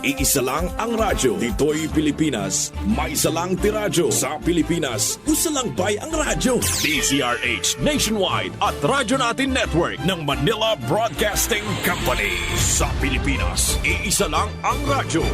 Iisa lang ang radyo. Dito'y Pilipinas. May isa lang tiradyo. Sa Pilipinas, usa lang bay ang radyo. DZRH Nationwide at Radyo Natin Network ng Manila Broadcasting Company. Sa Pilipinas, iisa lang ang radyo.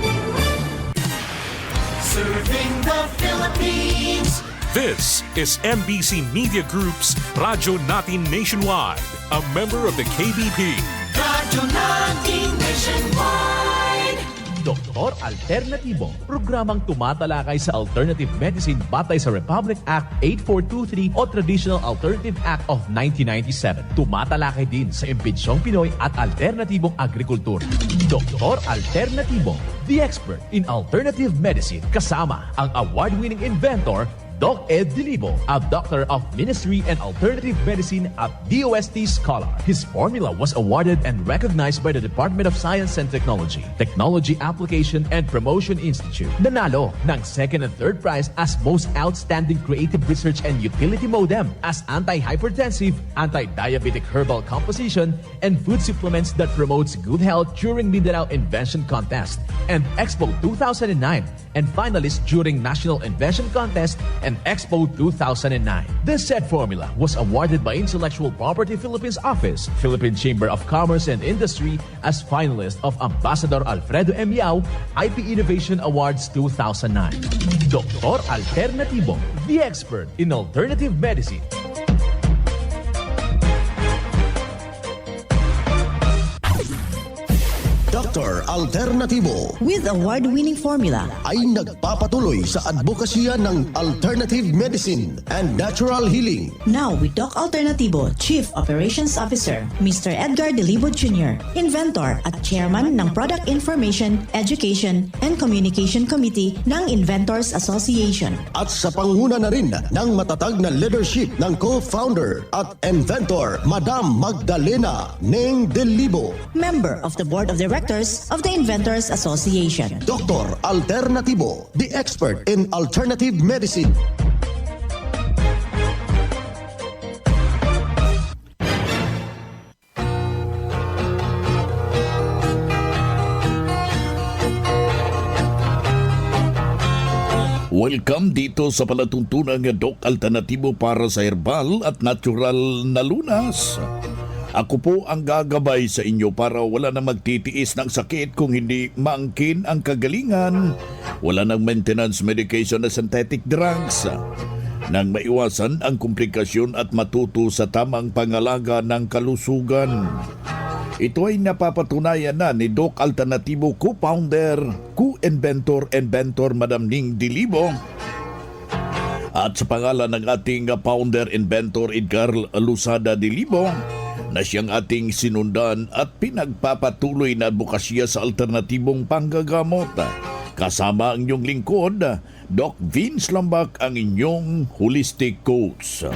Serving the Philippines. This is MBC Media Group's Radyo Natin Nationwide, a member of the KBP. Radyo Natin Nationwide. Doktor Alternatibo, programang tumatalakay sa alternative medicine batay sa Republic Act 8423 o Traditional Alternative Act of 1997. Tumatalakay din sa impinsyong Pinoy at alternatibong agrikultura. Doktor Alternatibo, the expert in alternative medicine, kasama ang award-winning inventor Doc Ed Dilibo, a doctor of ministry and alternative medicine at DOST Scholar. His formula was awarded and recognized by the Department of Science and Technology, Technology Application and Promotion Institute. Nanalo ng second and third prize as Most Outstanding Creative Research and Utility Modem as anti-hypertensive, anti-diabetic herbal composition, and food supplements that promotes good health during Mindanao Invention Contest and Expo 2009, and finalist during National Invention Contest and Expo 2009. This said formula was awarded by Intellectual Property Philippines Office, Philippine Chamber of Commerce and Industry as finalist of Ambassador Alfredo M. Yao IP Innovation Awards 2009. Doktor Alternatibo, the expert in alternative medicine. Dr. Alternatibo With award-winning formula, ay nagpapatuloy sa advokasya ng alternative medicine and natural healing. now with Doc Alternatibo, Chief Operations Officer, Mr. Edgar Dilibo Jr., Inventor at Chairman ng Product Information, Education, and Communication Committee ng Inventors Association. At sa panguna na rin ng matatag na leadership ng co-founder at inventor, Madam Magdalena Neng Dilibo. Member of the Board of Directors of the Inventors Association. Dr. Alternatibo, the expert in alternative medicine. Welcome dito sa palatuntunan ng Doc Alternatibo para sa herbal at natural na lunas. Ako po ang gagabay sa inyo para wala na magtitiis ng sakit kung hindi maangkin ang kagalingan, wala ng maintenance medication na synthetic drugs, nang maiwasan ang komplikasyon at matuto sa tamang pangalaga ng kalusugan. Ito ay napapatunayan na ni Doc Alternatibo co-founder, co-inventor, Madam Ning Dilibo. At sa pangalan ng ating founder-inventor Edgar Lusada Dilibo, na siyang ating sinundan at pinagpapatuloy na advokasya sa alternatibong panggagamot. Kasama ang inyong lingkod, Doc Vince Lambak, ang inyong holistic coach.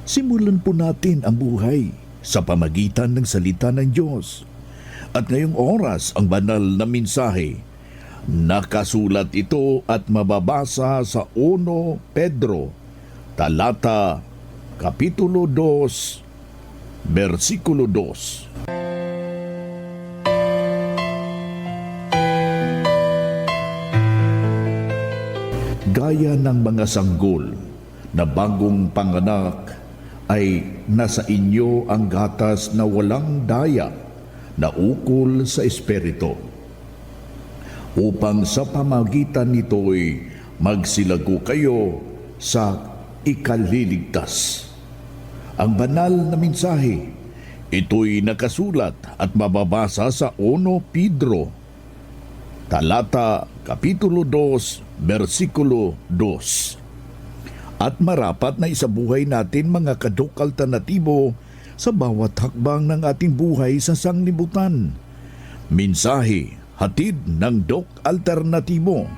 Simulan po natin ang buhay sa pamagitan ng salita ng Diyos. At ngayong oras, ang banal na mensahe, nakasulat ito at mababasa sa 1 Pedro, talata, kapitulo 2, versikulo 2. Gaya ng mga sanggol na bagong panganak ay nasa inyo ang gatas na walang daya na ukol sa espiritu, upang sa pamagitan nito'y magsilago kayo sa ikaliligtas. Ang banal na mensahe, ito'y nakasulat at mababasa sa 1 Pedro, talata, kapitulo 2, versikulo 2. At marapat na isabuhay natin mga kadok alternatibo sa bawat hakbang ng ating buhay sa sanglibutan. Mensahe, hatid ng Doc Alternatibo.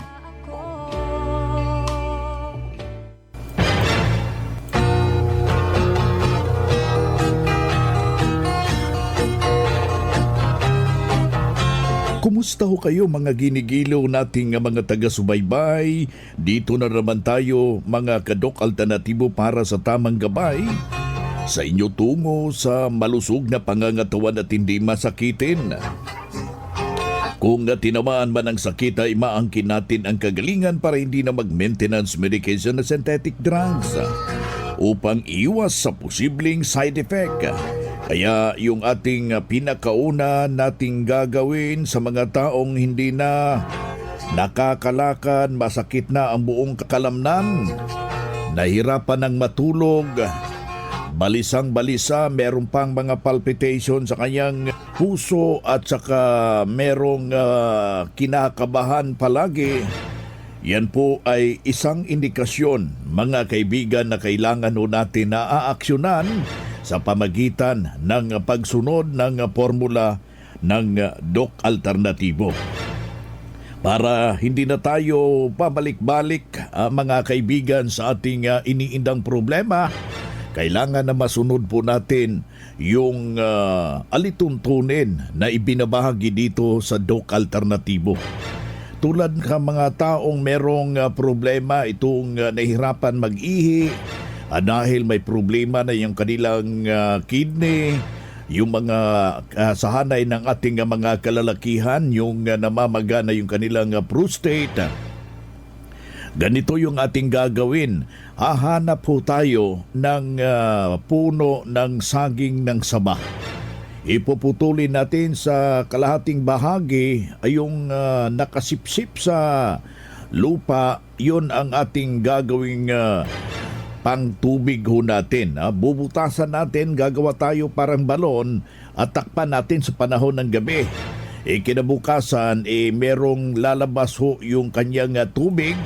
Kumusta ho kayo mga ginigilaw nating mga taga-subaybay? Dito na naman tayo mga kadok alternatibo para sa tamang gabay. Sa inyo tungo sa malusog na pangangatawan at hindi masakitin. Kung tinamaan man ang sakit ay maangkin natin ang kagalingan para hindi na mag-maintenance medication na synthetic drugs upang iwas sa posibleng side effect. Kaya yung ating pinakauna nating gagawin sa mga taong hindi na nakakalakan, masakit na ang buong kalamnan, nahirapan ng matulog, balisang-balisa, meron pang mga palpitation sa kanyang puso at saka merong kinakabahan palagi. Yan po ay isang indikasyon, mga kaibigan, na kailangan ho natin na aaksyonan sa pamagitan ng pagsunod ng formula ng Doc Alternatibo. Para hindi na tayo pabalik-balik, mga kaibigan, sa ating iniindang problema, kailangan na masunod po natin yung alituntunin na ibinabahagi dito sa Doc Alternatibo. Tulad ng mga taong merong problema, itong nahihirapan mag-ihi dahil may problema na yung kanilang kidney, yung mga sahanay ng ating mga kalalakihan, yung namamaga na yung kanilang prostate. Ganito yung ating gagawin. Hahanap po tayo ng puno ng saging ng saba. Ipuputulin natin sa kalahating bahagi ay yung nakasipsip sa lupa. Yun ang ating gagawing pang tubig ho natin. Bubutasan natin, gagawa tayo parang balon at takpan natin sa panahon ng gabi. Kinabukasan, merong lalabas ho yung kanyang tubig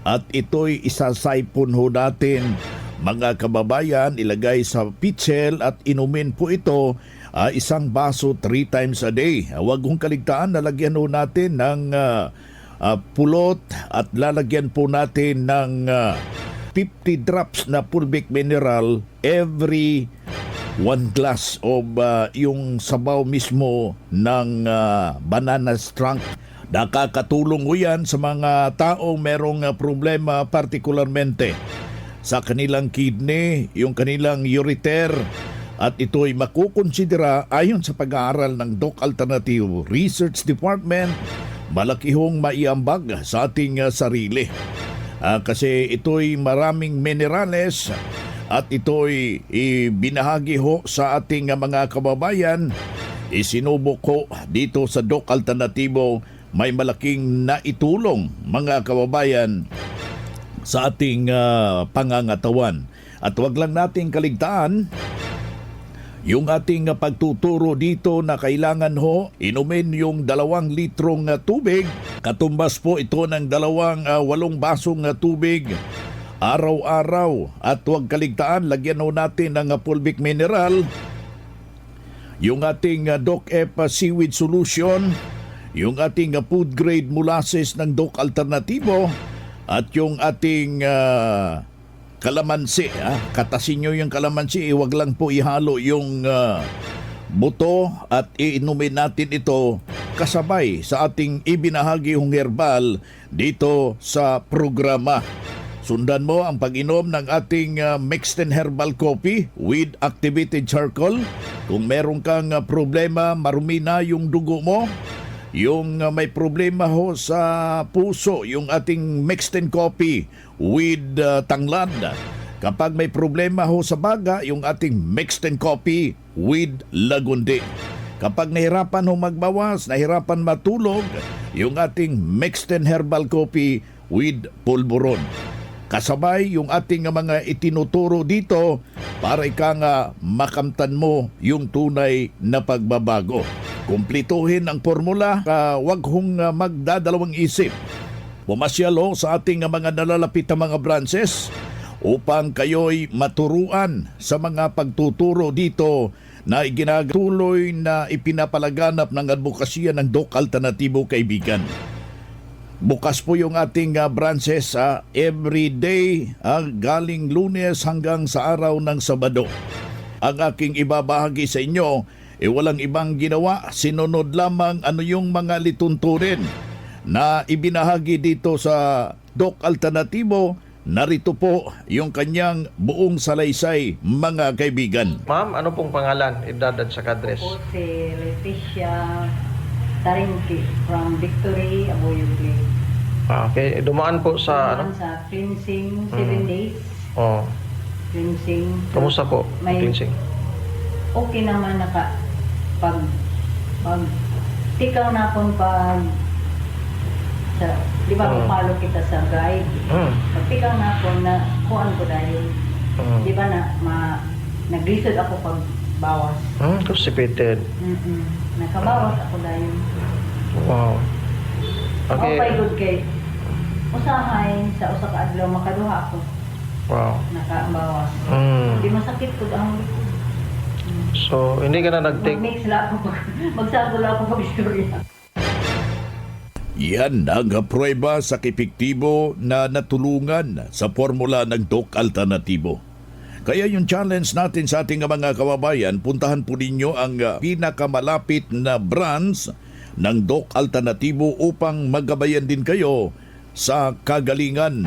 at ito'y isasaipon ho natin, mga kababayan, ilagay sa pitchel at inumin po ito isang baso 3 times a day. Huwag hong kaligtaan, lalagyan ho natin ng pulot at lalagyan po natin ng 50 drops na fulvic mineral every 1 glass of yung sabaw mismo ng banana trunk. Nakakatulong ho yan sa mga taong merong problema, partikularmente sa kanilang kidney, yung kanilang ureter, at ito'y makukonsidera ayon sa pag-aaral ng Doc Alternativo Research Department, malaki hong maiambag sa ating sarili. Kasi ito'y maraming minerales at ito'y binahagi ho sa ating mga kababayan. Isinubok ko dito sa Doc Alternativo, may malaking naitulong, mga kababayan, sa ating pangangatawan. At wag lang nating kaligtaan yung ating pagtuturo dito na kailangan ho inumin yung 2 litrong tubig. Katumbas po ito ng 8 basong tubig araw-araw. At huwag kaligtaan, lagyan ho natin ng fulvic mineral, yung ating Doc F Seaweed Solution, yung ating food grade molasses ng Doc Alternativo, at yung ating kalamansi. Katasin nyo yung kalamansi, wag lang po ihalo yung buto at iinumin natin ito kasabay sa ating ibinahagi hong herbal dito sa programa. Sundan mo ang pag-inom ng ating mixed and herbal coffee with activated charcoal. Kung meron kang problema, marumi na yung dugo mo, yung may problema ho sa puso, yung ating mixed and coffee with tanglad. Kapag may problema ho sa baga, yung ating mixed and coffee with lagundi. Kapag nahirapan ho magbawas, nahirapan matulog, yung ating mixed and herbal coffee with pulburon. Kasabay yung ating mga itinuturo dito para ika nga makamtan mo yung tunay na pagbabago. Kumplituhin ang formula, wag hong magdadalawang isip. Pumasyal ho sa ating mga nalalapit na mga branches upang kayo'y maturuan sa mga pagtuturo dito na iginagatuloy na ipinapalaganap ng advokasya ng Doc Alternativo, kaibigan. Bukas po yung ating branches every day, galing Lunes hanggang sa araw ng Sabado. Ang aking ibabahagi sa inyo, walang ibang ginawa, sinunod lamang ano yung mga litunturin na ibinahagi dito sa Doc Alternativo. Narito po yung kanyang buong salaysay, mga kaibigan. Ma'am, ano pong pangalan, edad at saka address? Ako si Leticia Taringki from Victory, Aboyugle. Okay, dumaan po sa ano? Sa cleansing, 7 days. Oh, Cleansing. kamusta po? May- Cleansing. Okay naman pag tikaw na akong di ba follow kita sa guide. Pag tikaw na ako na kuan ko dahil, di ba naglisod ako pag bawas. Constipated. Nakabawas ako dahil. Wow. Okay. Okay. Good kay usahay sa usa ka adlaw makaduha ako. Wow. Nakabawas. Di masakit ko ang likod. So, hindi ka na nag-take. Mag-mix lang ako, magsagol ako pag-istorya. Yan ang prueba sa epektibo na natulungan sa formula ng Doc Alternatibo. Kaya yung challenge natin sa ating mga kababayan, puntahan po ninyo ang pinakamalapit na branch ng Doc Alternatibo upang magabayan din kayo sa kagalingan.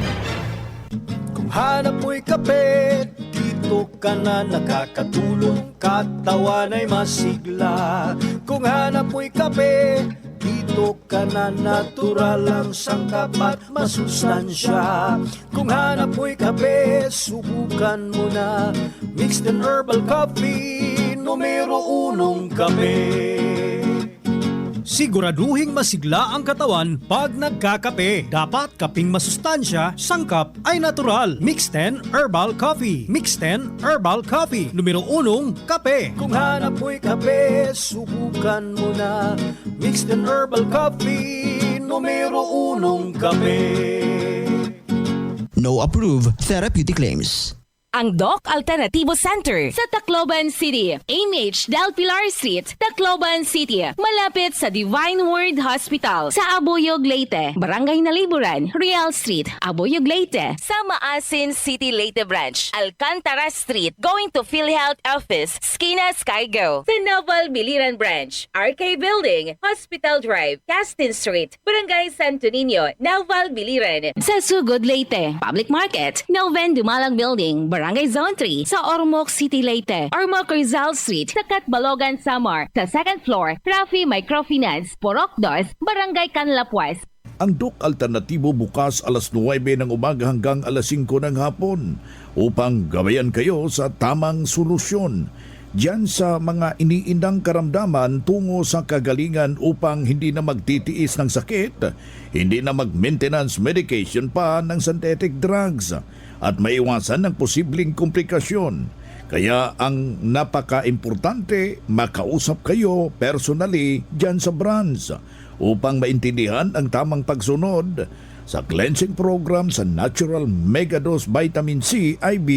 Kung hanap mo'y kape, dito ka na nakakatulong, katawan ay masigla. Kung hanap mo'y kape, dito ka na natural ang sangkap at masustansya. Kung hanap mo'y kape, subukan mo na mixed and herbal coffee, numero 1 kape. Siguraduhing masigla ang katawan pag nagkakape. Dapat kaping masustansya, sangkap ay natural. Mixed 10 Herbal Coffee. Mixed 10 Herbal Coffee. Numero 1, kape. Kung hanap mo'y kape, subukan mo na. Mixed 10 Herbal Coffee. Numero 1, kape. No approved therapeutic claims. Ang Doc Alternativo Center sa Tacloban City, AMH Del Pilar Street, Tacloban City, malapit sa Divine Word Hospital sa Abuyog, Leyte, Barangay Naliburan, Real Street, Abuyog, Leyte, sa Maasin City, Leyte Branch, Alcantara Street, going to PhilHealth Office, Skina Skygo, sa Naval Biliran Branch, RK Building, Hospital Drive, Castin Street, Barangay Santo Niño, Naval Biliran, sa Sugod, Leyte, Public Market, Noven Dumalang Building, Barangay Zone 3 sa Ormoc City, Leyte. Ormoc Rizal Street sa Catbalogan, Samar. Sa second floor, Rafi Microfinance, Porok 2, Barangay Canlapuas. Ang Doc Alternatibo bukas alas 9 ng umaga hanggang alas 5 ng hapon upang gabayan kayo sa tamang solusyon diyan sa mga iniindang karamdaman tungo sa kagalingan upang hindi na magtitiis ng sakit, hindi na mag-maintenance medication pa ng synthetic drugs at maiwasan ng posibleng komplikasyon. Kaya ang napaka-importante, makausap kayo personally dyan sa branch upang maintindihan ang tamang pagsunod sa cleansing program sa Natural Megadose Vitamin C IV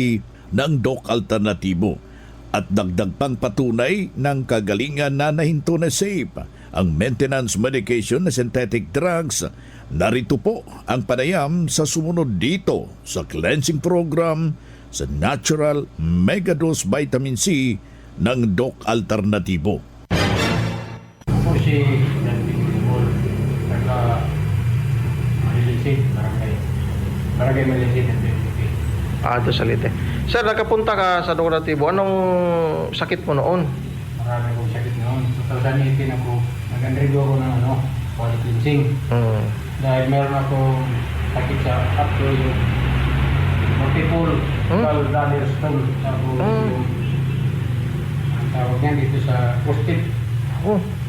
ng Doc Alternatibo. At dagdag pang patunay ng kagalingan na nahinto na safe ang maintenance medication na synthetic drugs. Narito po ang panayam sa sumunod dito sa cleansing program sa Natural Megadose Vitamin C ng Doc Alternatibo. Ako si Malilisig, Barangay Malilisig. Ito sa Leyte. Sir, nakapunta ka sa Doc Alternatibo. Anong sakit mo noon? Marami kong sakit noon. 2018 ako, nag-undergo ako ng body cleansing. Dahil meron akong sakit sa upto yung multiple bladder stool. Tapos yung ang tawag niyan dito sa prostate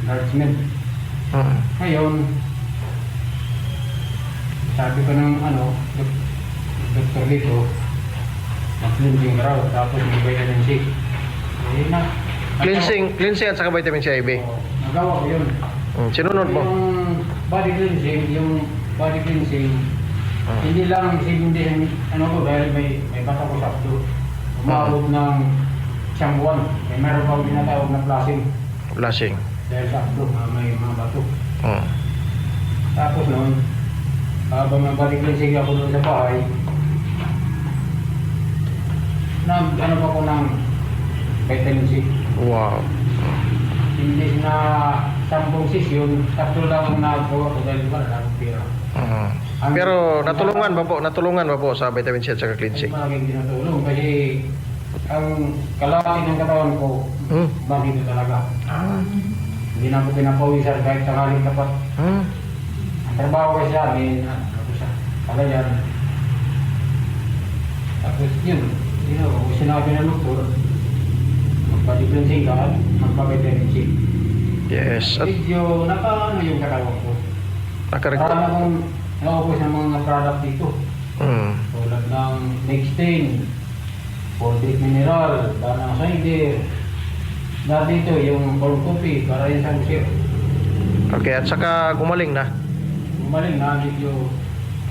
enlargement. Ngayon, sabi ko ng doktor dito, mag-cleansing raw, tapos may vitamin C. Cleansing at saka vitamin C IV. Nagawa ko yun. Sinunod mo? Yung body cleansing, hindi lang sinundihin, dahil may bata ko sa abdo. Umabot ng isang buwan. Meron pa tinatawag na flushing. Dahil sa abdo, may mga bato. Tapos noon, habang body cleansing ako doon sa bahay, nag-ano pa ko ng vitamin C. Wow. Hindi na 10 session, tatlo lang ang nagawa ko dahil wala lang pera. Pero natulungan ba po sa vitamin C at saka cleansing? Malaking tinutulong kasi ang kalaki ng katawan ko, bagito talaga. Hindi na ako pinapawisan kahit sakaling tapat. Ang trabaho kasi siya, may ano siya, palayan. Tapos yun, kung sinabi ng doktor, magpa-differentiate ka, magpa-differentiate. Yes. At Medyo naka-ano yung katawan ko. nakarekta. Parang akong naubos ng mga product dito. Tulad ng Nextain, Poultry Mineral, Danang Cider. Na dito yung corn coffee, para yun sa museo. Okay, at saka gumaling na. Gumaling na, medyo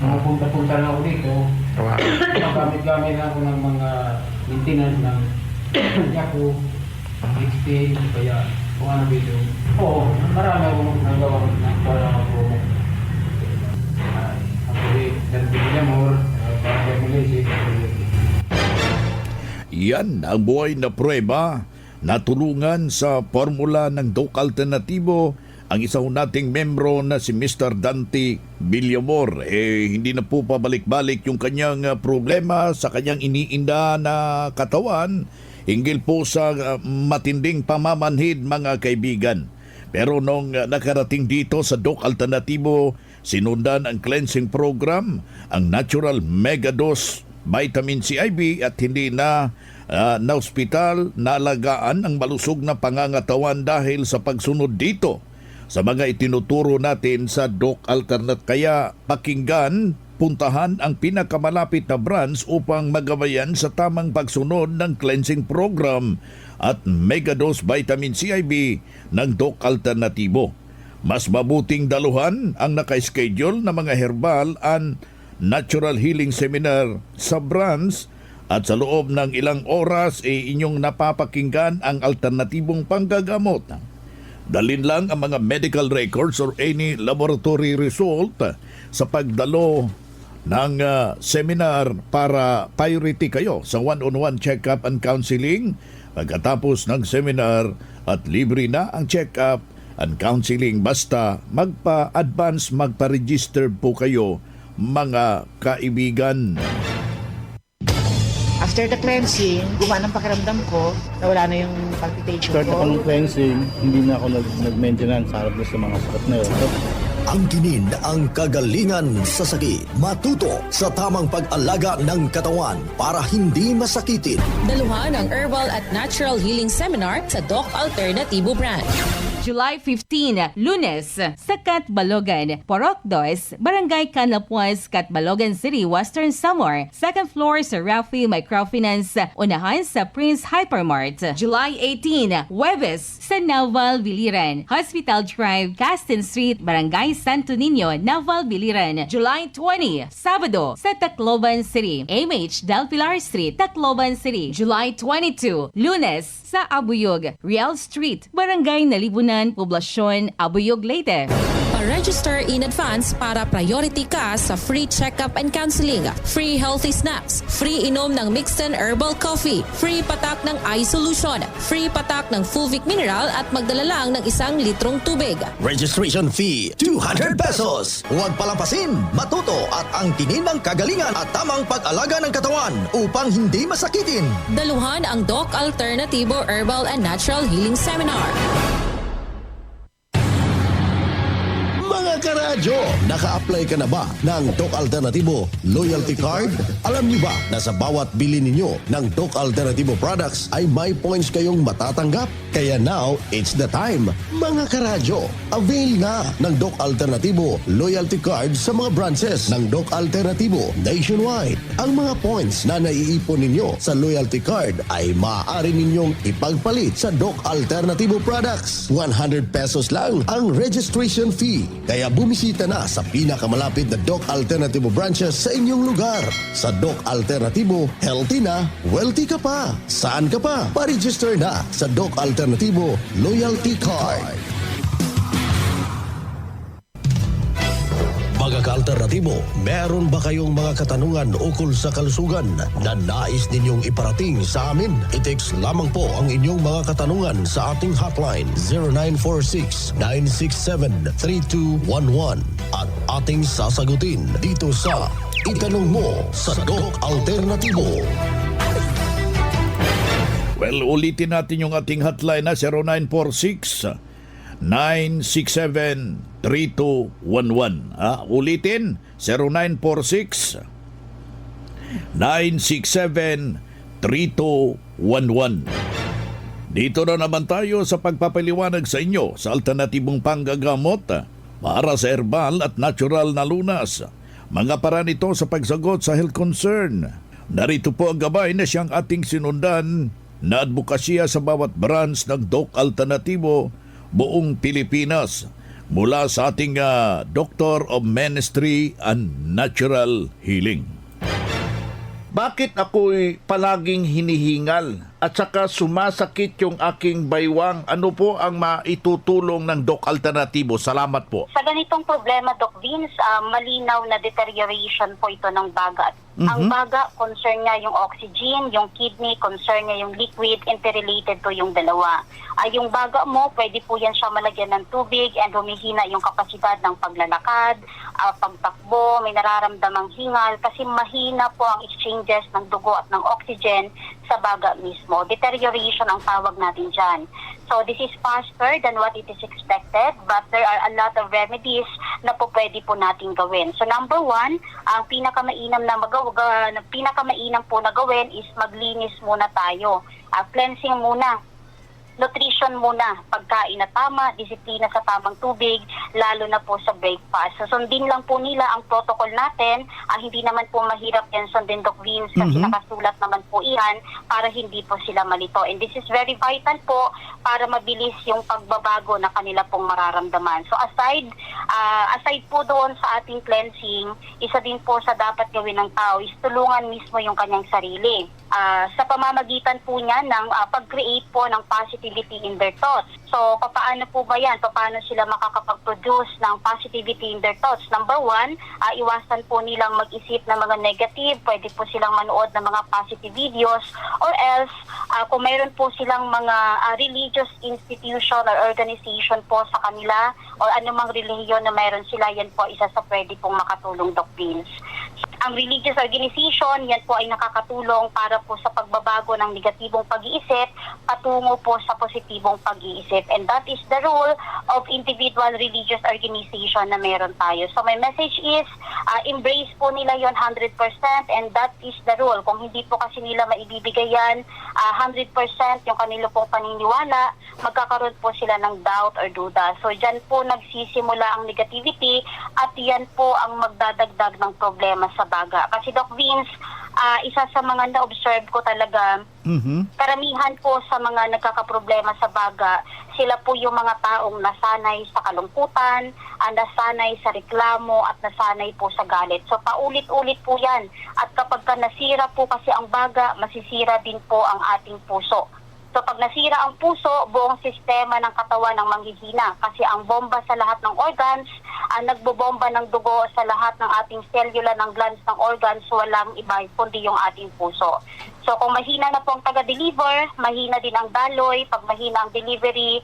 punta-punta na ako dito. Wow. Gamit-gamit na ako ng mga maintenance ng Yaku, Nextain, kaya kung ano dito. Oo, marami akong nagawa ng para ako. Yan ang buhay na prueba na tulungan sa formula ng Doc Alternatibo ang isa nating membro na si Mr. Dante Villamor. Hindi na po pabalik-balik yung kanyang problema sa kanyang iniinda na katawan hinggil po sa matinding pamamanhid, mga kaibigan. Pero nung nakarating dito sa Doc Alternatibo, sinundan ang cleansing program, ang Natural Megadose Vitamin C IV at hindi na na-hospital, naalagaan ang malusog na pangangatawan dahil sa pagsunod dito sa mga itinuturo natin sa Doc Alternate. Kaya pakinggan, puntahan ang pinakamalapit na branch upang magabayan sa tamang pagsunod ng cleansing program at Megadose Vitamin C IV ng Doc Alternatibo. Mas mabuting daluhan ang naka-schedule na mga herbal and natural healing seminar sa branch at sa loob ng ilang oras inyong napapakinggan ang alternatibong panggagamot. Dalin lang ang mga medical records or any laboratory result sa pagdalo ng seminar para priority kayo sa one-on-one check-up and counseling pagkatapos ng seminar at libre na ang check-up and counseling basta magpa-advance, magpa-register po kayo, mga kaibigan. After the cleansing, gumaan ang pakiramdam ko, nawala na yung palpitation Start ko. ako ng cleansing, hindi na ako nag-maintenance harap sa mga sakit na yun. Angkinin ang kagalingan sa sakit. Matuto sa tamang pag-alaga ng katawan para hindi masakitin. Daluhan ang Herbal at Natural Healing Seminar sa Doc Alternatibo Branch. July 15, Lunes, sa Catbalogan, Porok 2, Barangay Canapuas, Catbalogan City, Western Samar. Second floor sa Rafi Microfinance, unahan sa Prince Hypermart. July 18, Huwebes, sa Naval Biliran, Hospital Drive, Castin Street, Barangay Santo Niño, Naval Biliran. July 20, Sabado, sa Tacloban City, MH Del Pilar Street, Tacloban City. July 22, Lunes, sa Abuyog, Real Street, Barangay Nalibunan, Poblasyon, Abuyog, Leyte. Pa-register in advance para priority ka sa free check-up and counseling, free healthy snacks, free inom ng Mixten Herbal Coffee, free patak ng eye solution, free patak ng Fulvic Mineral at magdala lang ng 1 litrong tubig. Registration fee, 200 pesos. Huwag palampasin, matuto at angkinin ang kagalingan at tamang pag-alaga ng katawan upang hindi masakitin. Daluhan ang Doc Alternatibo Herbal and Natural Healing Seminar. Mga karadyo, naka-apply ka na ba ng Doc Alternatibo Loyalty Card? Alam niyo ba na sa bawat bili ninyo ng Doc Alternatibo products ay may points kayong matatanggap? Kaya now, it's the time. Mga karadyo, avail na ng Doc Alternatibo Loyalty Card sa mga branches ng Doc Alternatibo nationwide. Ang mga points na naiipon ninyo sa Loyalty Card ay maaari ninyong ipagpalit sa Doc Alternatibo products. 100 pesos lang ang registration fee. Kaya bumisita na sa pinakamalapit na Doc Alternatibo branches sa inyong lugar. Sa Doc Alternatibo, healthy na, wealthy ka pa. Saan ka pa? Pa-register na sa Doc Alternatibo Loyalty Card. Mga ka-alternatibo, meron ba kayong mga katanungan ukol sa kalusugan na nais ninyong iparating sa amin? I-text lamang po ang inyong mga katanungan sa ating hotline 0946-967-3211 at ating sasagutin dito sa Itanong Mo sa Doc Alternatibo. Well, ulitin natin yung ating hotline na 0946 0946-967-3211. Ulitin, 0946-967-3211. Dito na naman tayo sa pagpapaliwanag sa inyo sa alternatibong panggagamot para sa herbal at natural na lunas. Mga paraan ito sa pagsagot sa health concern. Narito po ang gabay na siyang ating sinundan na advokasya sa bawat branch ng Doc Alternatibo buong Pilipinas mula sa ating Doctor of Ministry and Natural Healing. Bakit ako'y palaging hinihingal at saka sumasakit yung aking baywang? Ano po ang maitutulong ng Doc Alternatibo? Salamat po. Sa ganitong problema, Doc Vince, malinaw na deterioration po ito ng baga. Ang baga, concern niya yung oxygen, yung kidney, concern niya yung liquid, interrelated to yung dalawa. Yung baga mo, pwede po yan siya malagyan ng tubig and humihina yung kapasidad ng paglalakad, pagtakbo, may nararamdamang hingal kasi mahina po ang exchanges ng dugo at ng oxygen sa baga mismo. Deterioration ang tawag natin dyan. So this is faster than what it is expected, but there are a lot of remedies na po pwede po natin gawin. So number one, ang pinakamainam po na gawin is maglinis muna tayo. Cleansing muna. Nutrition muna, pagkain na tama, disiplina sa tamang tubig, lalo na po sa breakfast. So sundin lang po nila ang protocol natin, hindi naman po mahirap yan sundin, Doc Vince, kasi nakasulat naman po iyan para hindi po sila malito. And this is very vital po para mabilis yung pagbabago na kanila pong mararamdaman. So aside po doon sa ating cleansing, isa din po sa dapat gawin ng tao is tulungan mismo yung kanyang sarili. Sa pamamagitan po niya ng pag-create po ng positivity in their thoughts. So, paano po ba yan? Paano sila makakapag-produce ng positivity in their thoughts? Number one, iwasan po nilang mag-isip ng mga negative. Pwede po silang manood ng mga positive videos. Or else, kung mayroon po silang mga religious institution or organization po sa kanila or anumang relihiyon na mayroon sila, yan po isa sa pwede pong makatulong, Doc Vince. Ang religious organization, yan po ay nakakatulong para po sa pagbabago ng negatibong pag-iisip patungo po sa positibong pag-iisip. And that is the role of individual religious organization na meron tayo. So my message is, embrace po nila yon 100% and that is the role. Kung hindi po kasi nila maibibigay yan 100% yung kanila pong paniniwala, magkakaroon po sila ng doubt or duda. So dyan po nagsisimula ang negativity at yan po ang magdadagdag ng problema sa baga. Kasi Doc Vince, isa sa mga na-observe ko talaga, karamihan po sa mga nagkakaproblema sa baga, sila po yung mga taong nasanay sa kalungkutan, nasanay sa reklamo at nasanay po sa galit. So paulit-ulit po yan. At kapag nasira po kasi ang baga, masisira din po ang ating puso. So pag nasira ang puso, buong sistema ng katawan ang manghihina kasi ang bomba sa lahat ng organs, nagbobomba ng dugo sa lahat ng ating cellular ng glands ng organs, walang iba kundi yung ating puso. So kung mahina na po ang taga-deliver, mahina din ang daloy. Pag mahina ang delivery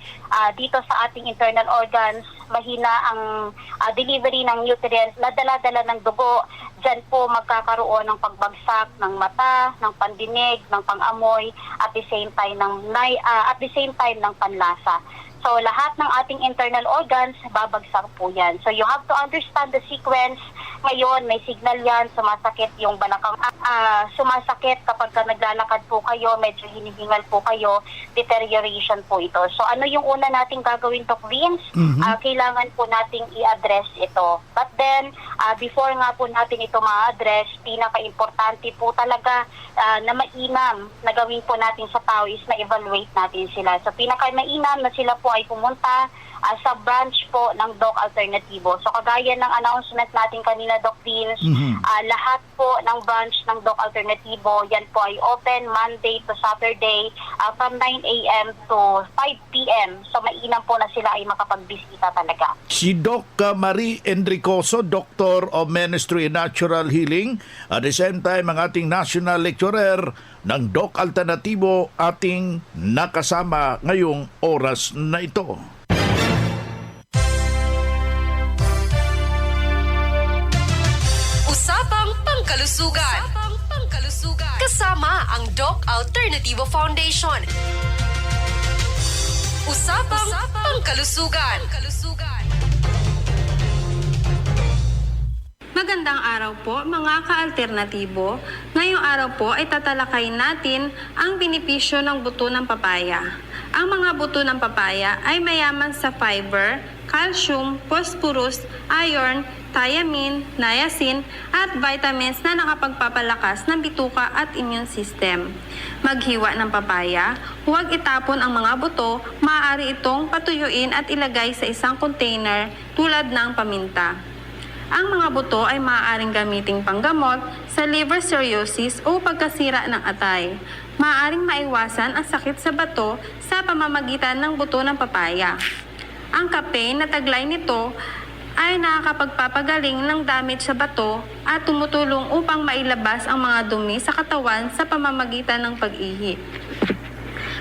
dito sa ating internal organs, mahina ang delivery ng nutrients na dala-dala ng dugo. Diyan po magkakaroon ng pagbagsak ng mata, ng pandinig, ng pangamoy, at the same time ng panlasa. So lahat ng ating internal organs, babagsak po yan. So you have to understand the sequence. Ngayon, may signal yan, sumasakit yung balakang, sumasakit kapag naglalakad po kayo, medyo hinihingal po kayo, deterioration po ito. So ano yung una nating gagawin, Doc Vince? Kailangan po nating i-address ito. But then, before nga po natin ito ma-address, pinaka-importante po talaga na mainam na gawin po natin sa tao is na-evaluate natin sila. So pinaka-mainam na sila po ay pumunta sa branch po ng Doc Alternatibo. So kagaya ng announcement natin kanina, Doc Vince, lahat po ng branch ng Doc Alternatibo, yan po ay open Monday to Saturday from 9 a.m. to 5 p.m. So mainam po na sila ay makapagbisita talaga. Si Doc Marie Enricoso, Doctor of Ministry and Natural Healing, at the same time ang ating national lecturer ng Doc Alternatibo, ating nakasama ngayong oras na ito. Usapang Pangkalusugan. Kasama ang Doc Alternativo Foundation. Usapang Pangkalusugan. Magandang araw po mga ka-alternatibo. Ngayong araw po ay tatalakayin natin ang benepisyo ng buto ng papaya. Ang mga buto ng papaya ay mayaman sa fiber, calcium, phosphorus, iron, thiamine, niacin at vitamins na nakapagpapalakas ng bituka at immune system. Maghiwa ng papaya, huwag itapon ang mga buto, maaari itong patuyuin at ilagay sa isang container tulad ng paminta. Ang mga buto ay maaaring gamiting panggamot sa liver cirrhosis o pagkasira ng atay. Maaaring maiwasan ang sakit sa bato sa pamamagitan ng buto ng papaya. Ang kape na taglay nito ay nakakapagpapagaling ng damage sa bato at tumutulong upang mailabas ang mga dumi sa katawan sa pamamagitan ng pag-ihi.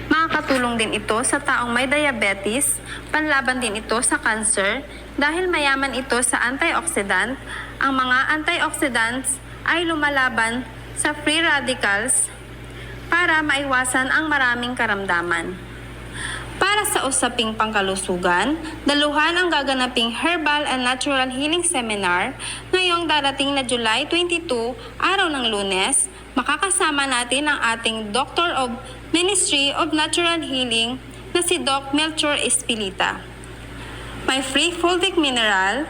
Makakatulong din ito sa taong may diabetes, panlaban din ito sa cancer dahil mayaman ito sa antioxidant. Ang mga antioxidants ay lumalaban sa free radicals para maiwasan ang maraming karamdaman. Para sa usaping pangkalusugan, daluhan ang gaganaping Herbal and Natural Healing Seminar ngayong darating na July 22, araw ng Lunes. Makakasama natin ang ating Doctor of Ministry of Natural Healing na si Doc Melchor Espilita. May free fulvic mineral,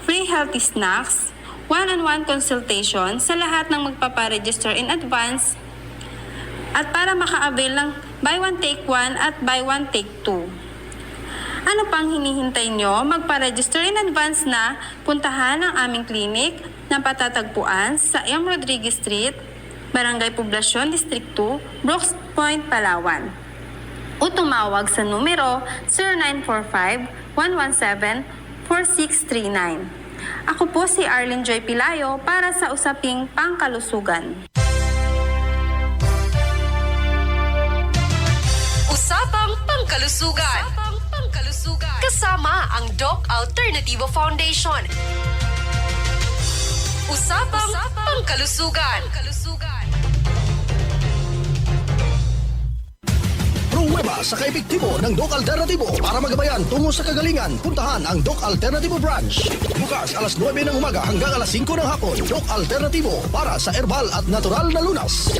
free healthy snacks, one-on-one consultation sa lahat ng magpaparegister in advance at para maka-avail ng buy one take one at buy one take two. Ano pang hinihintay nyo? Magpa-register in advance na, puntahan ang aming clinic na patatagpuan sa M. Rodriguez Street, Barangay Poblacion, District 2, Brooks Point, Palawan. O tumawag sa numero 0945-117-4639. Ako po si Arlene Joy Pilayo para sa usaping pangkalusugan. Usapang Pangkalusugan. Kasama ang Doc Alternativo Foundation. Usapang Pangkalusugan. Pruweba sa kaepektibo ng Doc Alternativo para magabayan tungo sa kagalingan. Puntahan ang Doc Alternativo Branch. Bukas alas 9 ng umaga hanggang alas 5 ng hapon. Doc Alternativo para sa herbal at natural na lunas.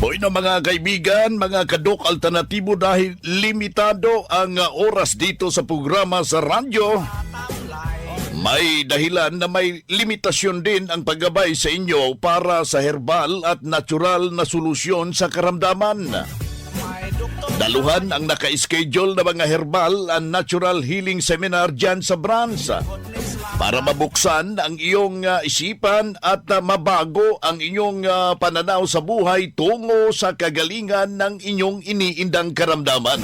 Hoy na mga kaibigan, mga kadok alternatibo, dahil limitado ang oras dito sa programa sa radyo, may dahilan na may limitasyon din ang paggabay sa inyo para sa herbal at natural na solusyon sa karamdaman. Daluhan ang naka-schedule na mga herbal and natural healing seminar dyan sa branch para mabuksan ang iyong isipan at mabago ang inyong pananaw sa buhay tungo sa kagalingan ng inyong iniindang karamdaman.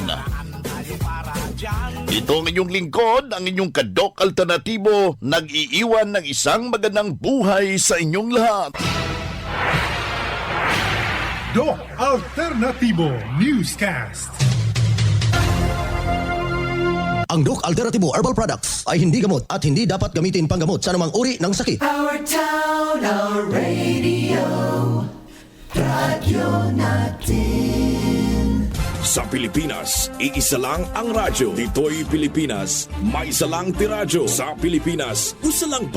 Ito ang inyong lingkod, ang inyong kadok alternatibo, nag-iiwan ng isang magandang buhay sa inyong lahat. Doc Alternativo Newscast. Ang Doc Alternativo Herbal Products ay hindi gamot at hindi dapat gamitin panggamot sa anumang uri ng sakit. Our town, our radio, radyo natin. Sa Pilipinas, iisa lang ang radyo. Dito'y Pilipinas, may isa lang tiradyo. Sa Pilipinas, isa lang